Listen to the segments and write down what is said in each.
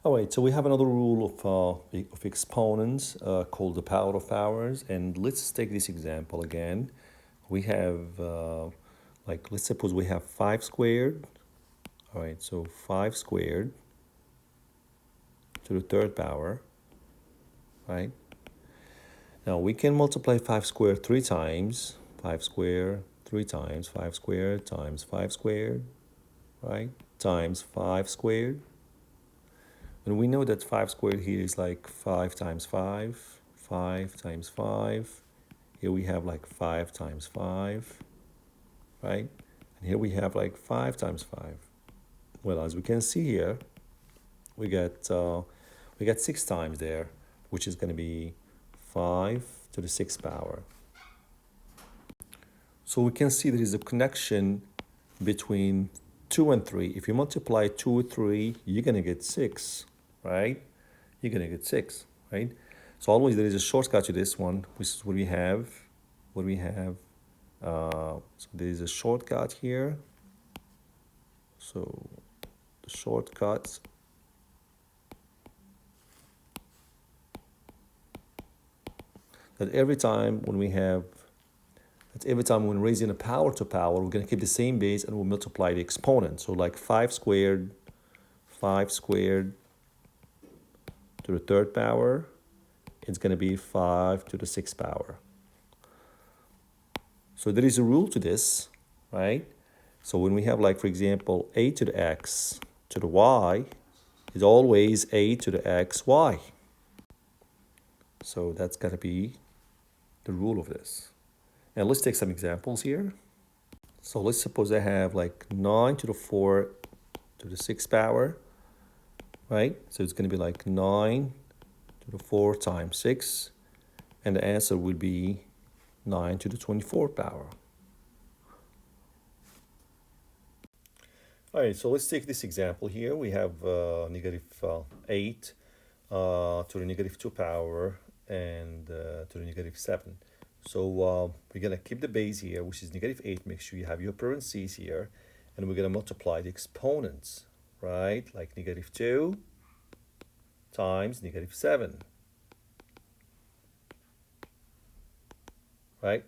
All right, so we have another rule of exponents called the power of powers. And let's take this example again. We have, let's suppose we have 5 squared. All right, so 5 squared to the third power, right? Now we can multiply 5 squared 3 times. 5 squared 3 times. 5 squared times 5 squared, right? Times 5 squared. And we know that 5 squared here is like 5 times 5, 5 times 5. Here we have like 5 times 5, right? And here we have like 5 times 5. Well, as we can see here, we got 6 times there, which is going to be 5 to the 6th power. So we can see there is a connection between 2 and 3. If you multiply 2 with 3, you're going to get 6, right? You're going to get 6, right? So always there is a shortcut to this one, which is what we have. So there is a shortcut here. So the shortcut that every time when raising a power to power, we're going to keep the same base and we'll multiply the exponent. So like 5 squared to the third power, it's going to be 5 to the 6th power. So there is a rule to this, right? So when we have, like, for example, a to the x to the y, is always a to the x y. So that's going to be the rule of this. And let's take some examples here. So let's suppose I have like 9 to the 4 to the 6th power, right? So it's going to be like 9 to the 4 times 6. And the answer will be 9 to the 24th power. All right, so let's take this example here. We have negative 8 to the negative 2 power and to the negative 7. So we're going to keep the base here, which is negative 8. Make sure you have your parentheses here. And we're going to multiply the exponents, right? Like negative 2 times negative 7, right?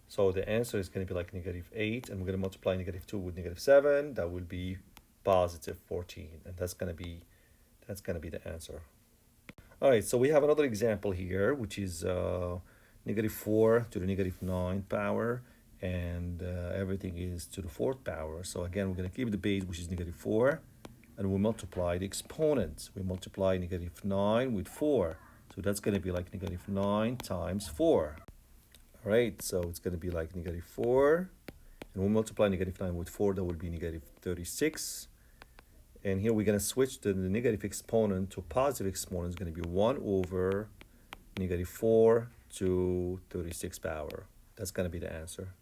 So the answer is going to be like negative 8, and we're going to multiply negative 2 with negative 7. That will be positive 14, and that's going to be the answer. All right, so we have another example here, which is negative 4 to the negative 9 power, and everything is to the 4th power. So again, we're going to keep the base, which is negative 4, and we'll multiply the exponents. We multiply negative 9 with 4. So that's going to be like negative 9 times 4. All right, so it's going to be like negative 4. And we'll multiply negative 9 with 4. That will be negative 36. And here we're going to switch the negative exponent to positive exponent. It's going to be 1 over negative 4 to 36 power. That's going to be the answer.